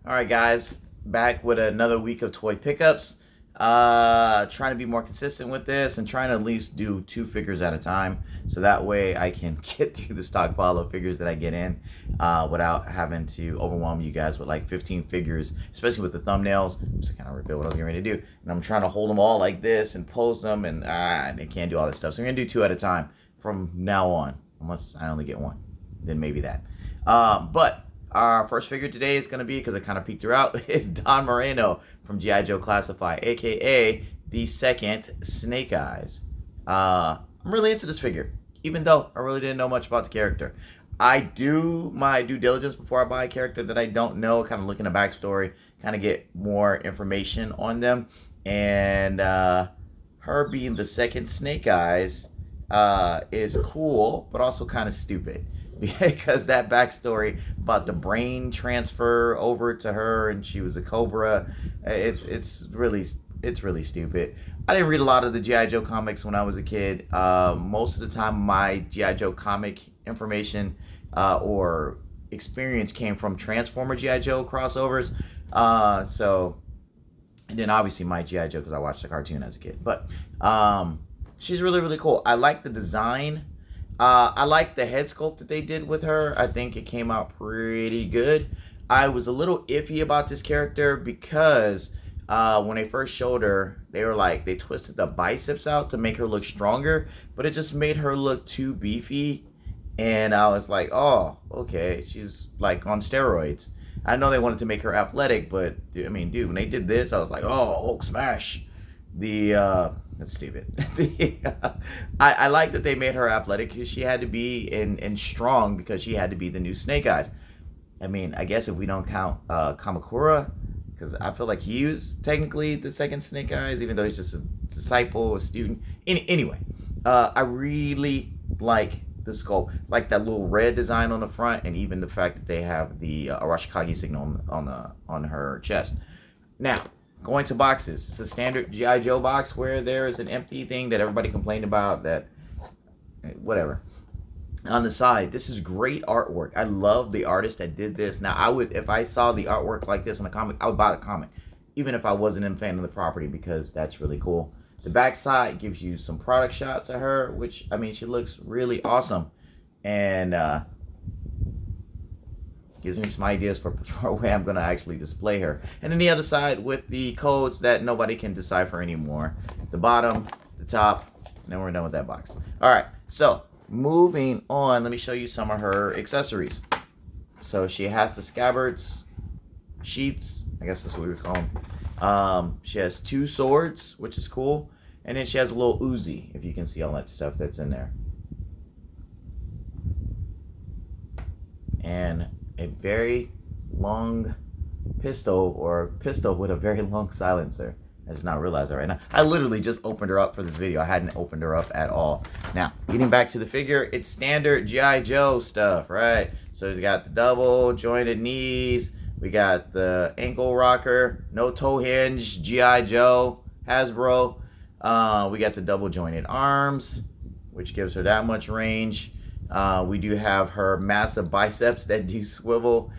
All right, guys, back with another week of toy pickups. Trying to be more consistent with this and trying to at least do 2 figures at a time, so that way I can get through the stockpile of figures that I get in without having to overwhelm you guys with like 15 figures, especially with the thumbnails. Just kind of reveal what I was getting ready to do, and I'm trying to hold them all like this and pose them, and I can't do all this stuff. So I'm gonna do 2 at a time from now on, unless I only get one, then maybe that. But our first figure today is going to be, because I kind of peeked her out, is Don Moreno from G.I. Joe Classify, aka the second Snake Eyes. I'm really into this figure, even though I really didn't know much about the character. I do my due diligence before I buy a character that I don't know, kind of look in the backstory, kind of get more information on them. And her being the second Snake Eyes is cool, but also kind of stupid. Because that backstory about the brain transfer over to her and she was a cobra, it's really stupid. I didn't read a lot of the G.I. Joe comics when I was a kid. Most of the time my G.I. Joe comic information or experience came from Transformer G.I. Joe crossovers. And then obviously my G.I. Joe, because I watched the cartoon as a kid. But she's really cool. I like the design. I like the head sculpt that they did with her. I think it came out pretty good. I was a little iffy about this character because when they first showed her, they twisted the biceps out to make her look stronger, but it just made her look too beefy. And I was like, oh, okay, she's like on steroids. I know they wanted to make her athletic, but I mean, dude, when they did this, I was like, oh, Hulk smash. That's stupid. I like that they made her athletic because she had to be and strong, because she had to be the new Snake Eyes. I mean, I guess if we don't count Kamakura, because I feel like he was technically the second Snake Eyes, even though he's just a disciple, a student. Anyway, I really like the sculpt, like that little red design on the front, and even the fact that they have the Arashikage signal on her chest. Now, going to boxes. It's a standard G.I. Joe box where there's an empty thing that everybody complained about, that whatever. On the side, this is great artwork. I love the artist that did this. Now, I would, if I saw the artwork like this in a comic, I would buy the comic, even if I wasn't a fan of the property, because that's really cool. The back side gives you some product shots of her, which, I mean, she looks really awesome. And gives me some ideas for a way I'm going to actually display her. And then the other side with the codes that nobody can decipher anymore. The bottom, the top, and then we're done with that box. All right, so moving on, let me show you some of her accessories. So she has the scabbards, sheaths, I guess that's what we would call them. She has 2 swords, which is cool. And then she has a little Uzi, if you can see all that stuff that's in there. And a very long pistol, or pistol with a very long silencer. I just not realize that right now. I literally just opened her up for this video. I hadn't opened her up at all. Now, getting back to the figure, it's standard G.I. Joe stuff, right? So we got the double jointed knees. We got the ankle rocker, no toe hinge, G.I. Joe, Hasbro. We got the double jointed arms, which gives her that much range. We do have her massive biceps that do swivel.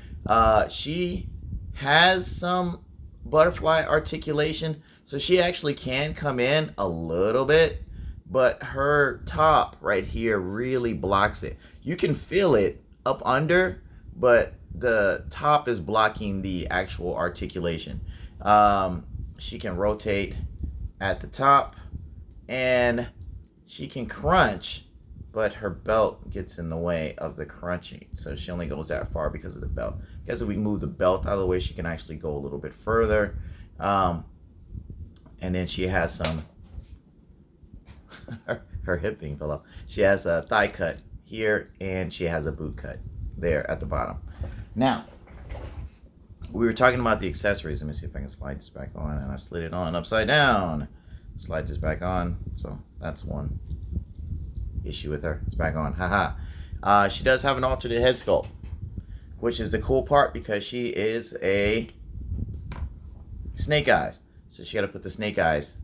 She has some butterfly articulation, so she actually can come in a little bit, but her top right here really blocks it. You can feel it up under, but the top is blocking the actual articulation. She can rotate at the top, and she can crunch, but her belt gets in the way of the crunching, so she only goes that far because of the belt. Because if we move the belt out of the way, she can actually go a little bit further. And then she has some her hip thing fell off. She has a thigh cut here, and she has a boot cut there at the bottom. Now, we were talking about the accessories. Let me see if I can slide this back on, and I slid it on upside down. Slide this back on, so that's one issue with her. It's back on. Haha. She does have an alternate head sculpt, which is the cool part, because she is a Snake Eyes. So she got to put the Snake Eyes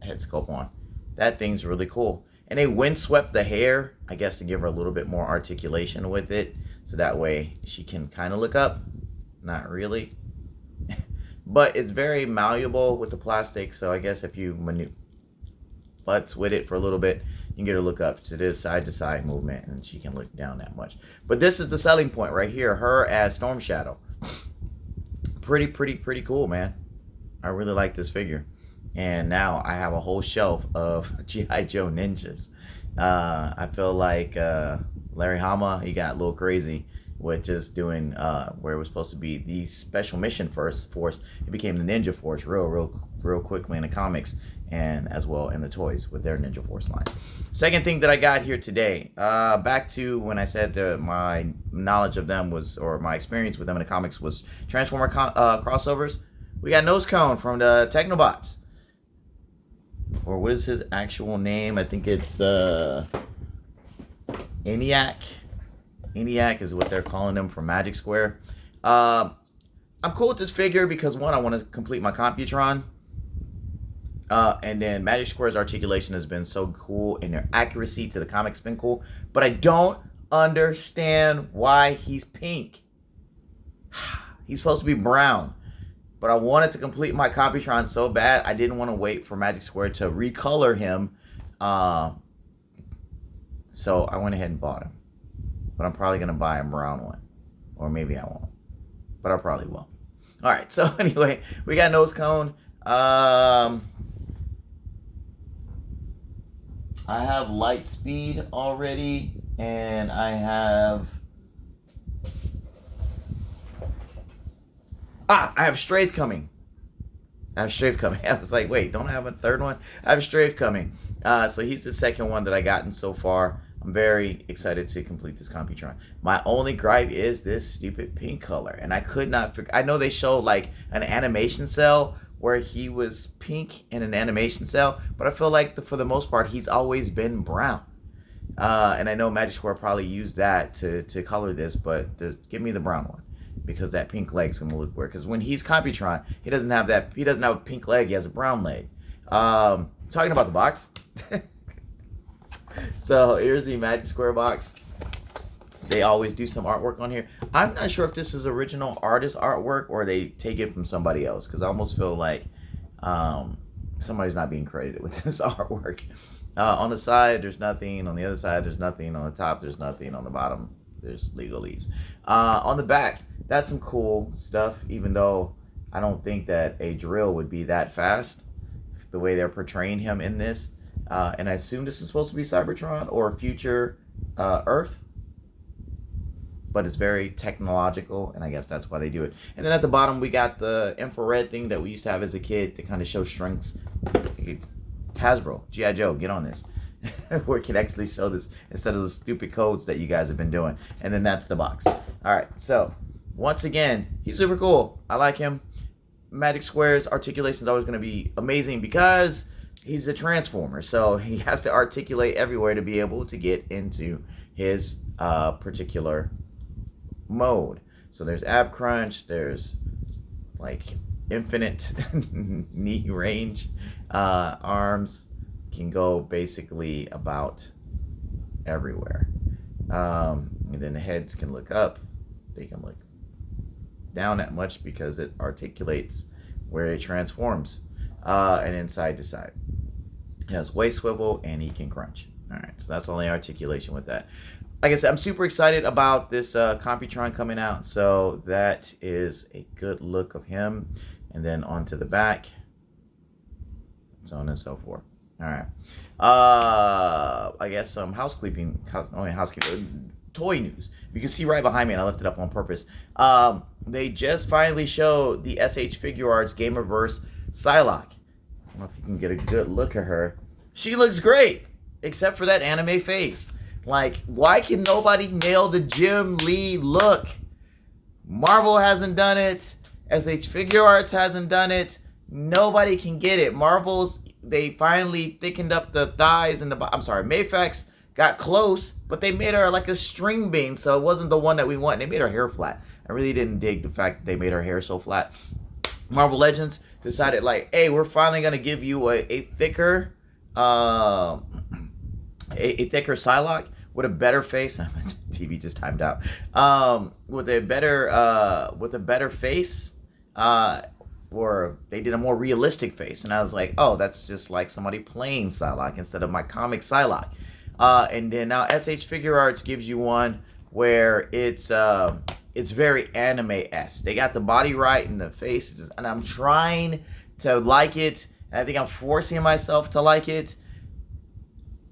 head sculpt on. That thing's really cool. And they windswept the hair, I guess, to give her a little bit more articulation with it. So that way she can kind of look up. Not really. but it's very malleable with the plastic. So I guess if you butts with it for a little bit, you can get her look up to this side to side movement, and she can look down that much. But this is the selling point right here, her as Storm Shadow. Pretty cool, man. I really like this figure. And now I have a whole shelf of G.I. Joe ninjas. I feel like Larry Hama, he got a little crazy with just doing where it was supposed to be the Special Mission Force. It became the Ninja Force real quickly in the comics, and as well in the toys with their Ninja Force line. Second thing that I got here today, back to when I said my knowledge of them was, or my experience with them in the comics was Transformer crossovers. We got Nose Cone from the Technobots. Or what is his actual name? I think it's ENIAC. ENIAC is what they're calling him from Magic Square. I'm cool with this figure because, one, I want to complete my Computron. And then Magic Square's articulation has been so cool, and their accuracy to the comics been cool. But I don't understand why he's pink. He's supposed to be brown. But I wanted to complete my Computron so bad, I didn't want to wait for Magic Square to recolor him. So I went ahead and bought him. But I'm probably going to buy a brown one. Or maybe I won't. But I probably will. Alright, so anyway, we got Nose Cone. I have Light Speed already. And I have... I have Strafe coming. I was like, wait, don't I have a third one? I have Strafe coming. So he's the second one that I gotten so far. I'm very excited to complete this Computron. My only gripe is this stupid pink color. And I could not figure... I know they showed like an animation cell where he was pink in an animation cell. But I feel like for the most part, he's always been brown. And I know Magic Square probably used that to color this. But give me the brown one. Because that pink leg's gonna look weird. Because when he's Computron, he doesn't have that. He doesn't have a pink leg. He has a brown leg. Talking about the box. So here's the Magic Square box. They always do some artwork on here. I'm not sure if this is original artist artwork or they take it from somebody else. Because I almost feel like somebody's not being credited with this artwork. On the side, there's nothing. On the other side, there's nothing. On the top, there's nothing. On the bottom, there's legalese. On the back, that's some cool stuff, even though I don't think that a drill would be that fast, the way they're portraying him in this. And I assume this is supposed to be Cybertron or future Earth. But it's very technological, and I guess that's why they do it. And then at the bottom, we got the infrared thing that we used to have as a kid to kind of show strengths. Hasbro, G.I. Joe, get on this. Where it can actually show this instead of the stupid codes that you guys have been doing. And then that's the box. Alright, so once again, he's super cool. I like him. Magic Square's articulation is always going to be amazing because he's a Transformer. So he has to articulate everywhere to be able to get into his particular mode. So there's ab crunch, there's like infinite knee range, arms can go basically about everywhere. And then the heads can look up, they can look down that much because it articulates where it transforms, and then side to side. It has waist swivel and he can crunch. All right, so that's only articulation with that. Like I said, I'm super excited about this Computron coming out. So that is a good look of him. And then onto the back, so on and so forth. All right. I guess some housekeeping toy news. You can see right behind me, and I left it up on purpose. They just finally showed the SH Figure Arts Gamerverse Psylocke. I don't know if you can get a good look at her. She looks great, except for that anime face. Like, why can nobody nail the Jim Lee look? Marvel hasn't done it. SH Figure Arts hasn't done it. Nobody can get it. Marvel's, they finally thickened up the thighs and the... I'm sorry, Mayfax got close, but they made her like a string bean, so it wasn't the one that we want. They made her hair flat. I really didn't dig the fact that they made her hair so flat. Marvel Legends decided, like, hey, we're finally going to give you a thicker... a thicker Psylocke with a better face. TV just timed out. With a better face, or they did a more realistic face, and I was like, oh, that's just like somebody playing Psylocke instead of my comic Psylocke. And then now SH Figure Arts gives you one where it's very anime-esque. They got the body right and the face, and I'm trying to like it. And I think I'm forcing myself to like it,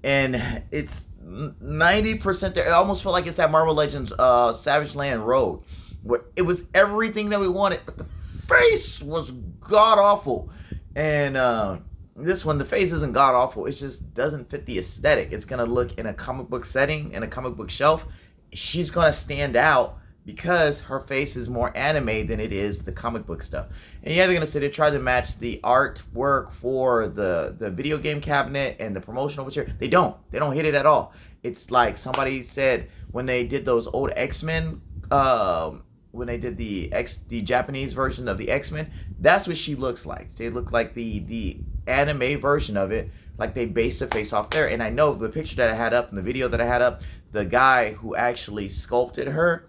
and it's 90% there. It almost felt like it's that Marvel Legends Savage Land Road, where it was everything that we wanted, but the face was god awful. And this one, the face isn't god awful. It just doesn't fit the aesthetic. It's gonna look in a comic book setting, in a comic book shelf. She's gonna stand out because her face is more anime than it is the comic book stuff. And yeah, they're gonna say they tried to match the artwork for the video game cabinet and the promotional picture. They don't hit it at all. It's like somebody said when they did those old X-Men, when they did the Japanese version of the X-Men, that's what she looks like. They look like the anime version of it, like they based the face off there. And I know the picture that I had up and the video that I had up, the guy who actually sculpted her,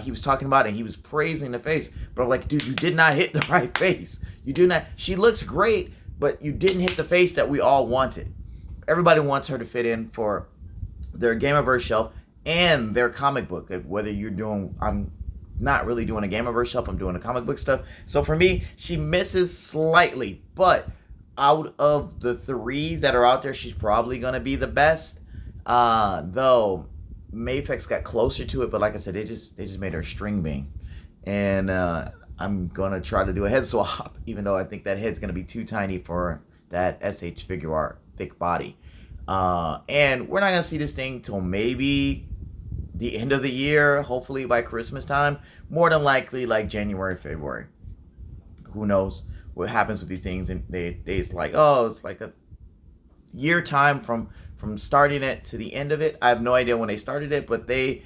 he was talking about it and he was praising the face. But I'm like, dude, you did not hit the right face. You do not. She looks great, but you didn't hit the face that we all wanted. Everybody wants her to fit in for their Gameverse shelf and their comic book. If whether you're doing, I'm not really doing a Gameverse shelf, I'm doing the comic book stuff. So for me, she misses slightly, but out of the three that are out there, she's probably gonna be the best. Though Mafex got closer to it, but like I said, they just made her string bean, and I'm gonna try to do a head swap, even though I think that head's gonna be too tiny for that SH Figure Art thick body. And we're not gonna see this thing till maybe the end of the year, hopefully by Christmas time, more than likely like January, February. Who knows what happens with these things? And it's like, oh, it's like a year time from starting it to the end of it. I have no idea when they started it, but they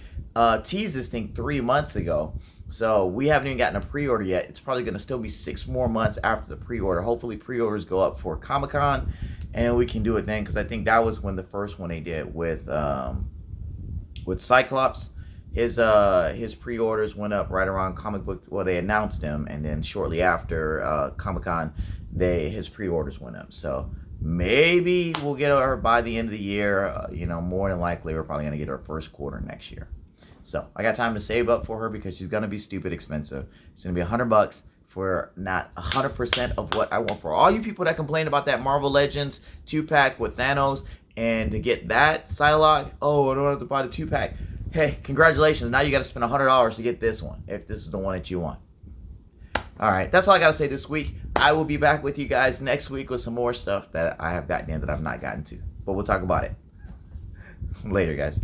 teased this thing 3 months ago. So we haven't even gotten a pre-order yet. It's probably going to still be 6 more months after the pre-order. Hopefully pre-orders go up for Comic-Con and we can do it then, because I think that was when the first one they did with Cyclops. His pre-orders went up right around comic book. Well, they announced him, and then shortly after Comic-Con, his pre-orders went up. So maybe we'll get her by the end of the year. More than likely, we're probably gonna get her first quarter next year. So I got time to save up for her because she's gonna be stupid expensive. It's gonna be $100 for not 100% of what I want. For all you people that complain about that Marvel Legends 2-pack with Thanos, and to get that Psylocke, oh, I don't have to buy the 2-pack. Hey, congratulations. Now you got to spend $100 to get this one, if this is the one that you want. All right, that's all I got to say this week. I will be back with you guys next week with some more stuff that I have gotten in that I've not gotten to. But we'll talk about it. Later, guys.